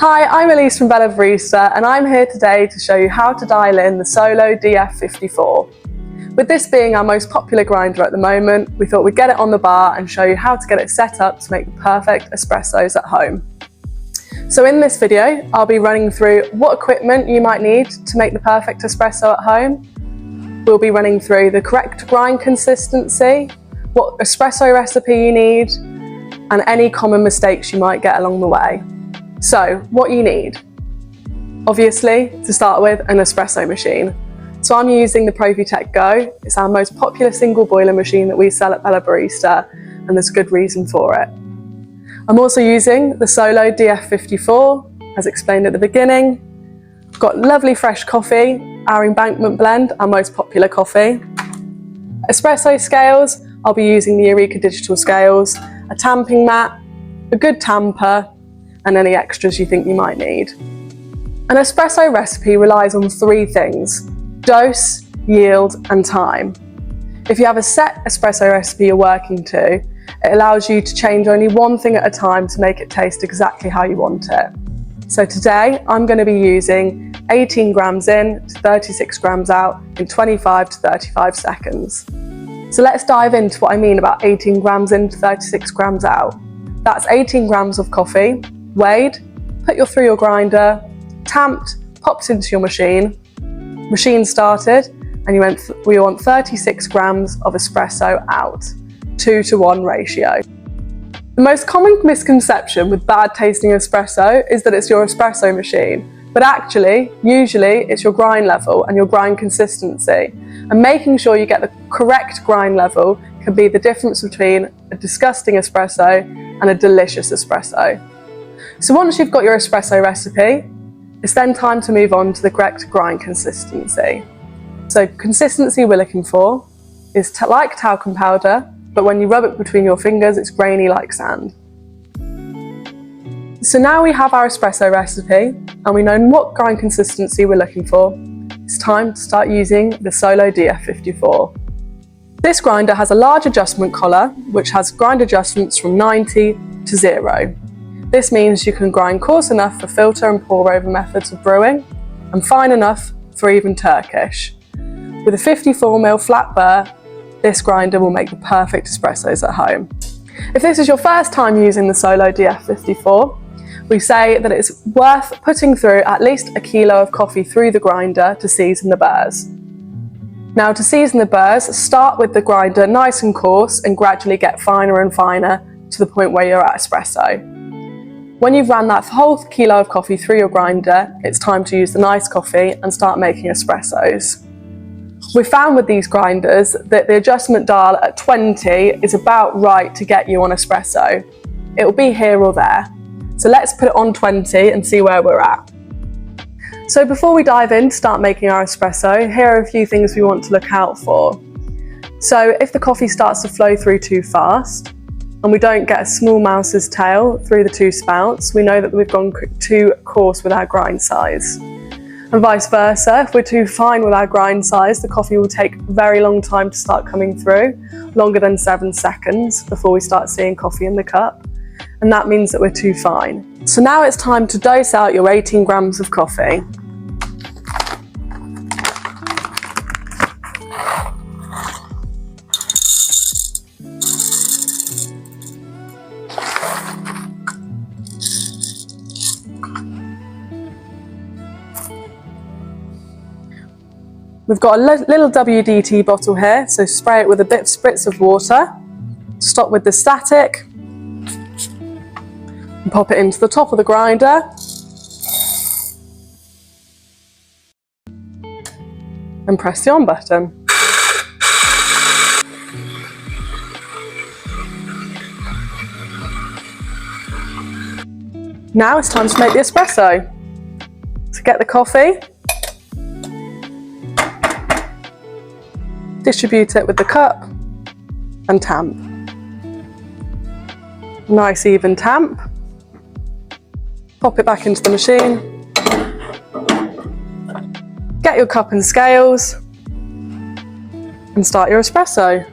Hi, I'm Elise from Barista and I'm here today to show you how to dial in the Solo DF54. With this being our most popular grinder at the moment, we thought we'd get it on the bar and show you how to get it set up to make the perfect espressos at home. So in this video, I'll be running through what equipment you might need to make the perfect espresso at home. We'll be running through the correct grind consistency, what espresso recipe you need, and any common mistakes you might get along the way. So, what you need. Obviously, to start with, an espresso machine. So I'm using the Profitec Go. It's our most popular single boiler machine that we sell at Barista, and there's a good reason for it. I'm also using the Solo DF54, as explained at the beginning. I've got lovely fresh coffee, our embankment blend, our most popular coffee. Espresso scales, I'll be using the Eureka digital scales, a tamping mat, a good tamper, and any extras you think you might need. An espresso recipe relies on three things: dose, yield, and time. If you have a set espresso recipe you're working to, it allows you to change only one thing at a time to make it taste exactly how you want it. So today, I'm going to be using 18 grams in to 36 grams out in 25 to 35 seconds. So let's dive into what I mean about 18 grams in to 36 grams out. That's 18 grams of coffee, weighed, put through your grinder, tamped, popped into your machine started, and we want 36 grams of espresso out, 2:1 ratio. The most common misconception with bad tasting espresso is that it's your espresso machine, but actually, usually it's your grind level and your grind consistency. And making sure you get the correct grind level can be the difference between a disgusting espresso and a delicious espresso. So once you've got your espresso recipe, it's then time to move on to the correct grind consistency. So consistency we're looking for is like talcum powder, but when you rub it between your fingers, it's grainy like sand. So now we have our espresso recipe and we know what grind consistency we're looking for. It's time to start using the Solo DF54. This grinder has a large adjustment collar, which has grind adjustments from 90 to 0. This means you can grind coarse enough for filter and pour over methods of brewing, and fine enough for even Turkish. With a 54mm flat burr, this grinder will make the perfect espressos at home. If this is your first time using the Solo DF54, we say that it's worth putting through at least a kilo of coffee through the grinder to season the burrs. Now, to season the burrs, start with the grinder nice and coarse and gradually get finer and finer to the point where you're at espresso. When you've ran that whole kilo of coffee through your grinder, it's time to use the nice coffee and start making espressos. We found with these grinders that the adjustment dial at 20 is about right to get you on espresso. It will be here or there. So let's put it on 20 and see where we're at. So before we dive in to start making our espresso, here are a few things we want to look out for. So if the coffee starts to flow through too fast and we don't get a small mouse's tail through the two spouts, we know that we've gone too coarse with our grind size. And vice versa, if we're too fine with our grind size, the coffee will take a very long time to start coming through, longer than 7 seconds before we start seeing coffee in the cup. And that means that we're too fine. So now it's time to dose out your 18 grams of coffee. We've got a little WDT bottle here, so spray it with a spritz of water. Stop with the static. And pop it into the top of the grinder. And press the on button. Now it's time to make the espresso. To get the coffee, distribute it with the cup and tamp. Nice even tamp. Pop it back into the machine. Get your cup and scales and start your espresso.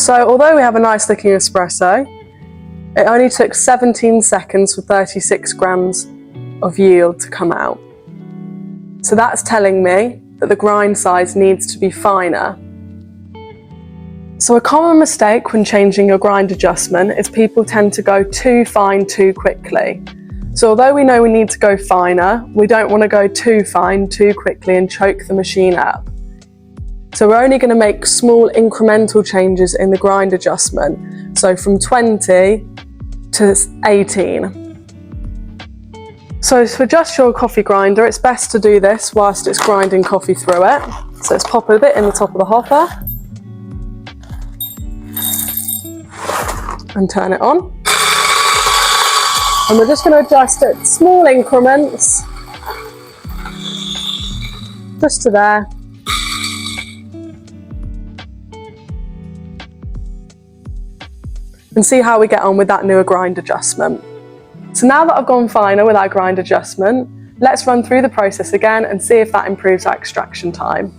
So although we have a nice looking espresso, it only took 17 seconds for 36 grams of yield to come out. So that's telling me that the grind size needs to be finer. So a common mistake when changing your grind adjustment is people tend to go too fine too quickly. So although we know we need to go finer, we don't want to go too fine too quickly and choke the machine up. So we're only going to make small incremental changes in the grind adjustment. So from 20 to 18. So to adjust your coffee grinder, it's best to do this whilst it's grinding coffee through it. So let's pop a bit in the top of the hopper and turn it on. And we're just going to adjust it small increments, just to there. And see how we get on with that newer grind adjustment. So now that I've gone finer with our grind adjustment, let's run through the process again and see if that improves our extraction time.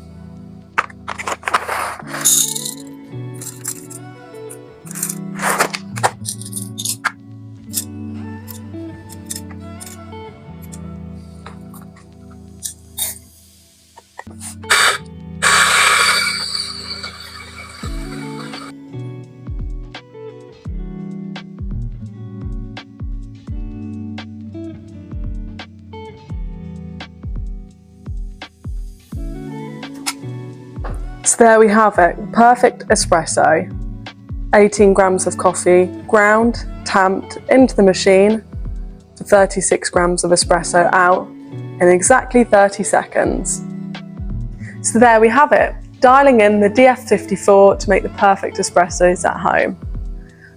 So there we have it, perfect espresso. 18 grams of coffee, ground, tamped into the machine for 36 grams of espresso out in exactly 30 seconds. So there we have it, dialing in the DF54 to make the perfect espressos at home.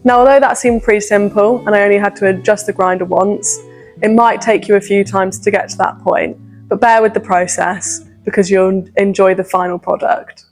Now although that seemed pretty simple and I only had to adjust the grinder once, it might take you a few times to get to that point, but bear with the process because you'll enjoy the final product.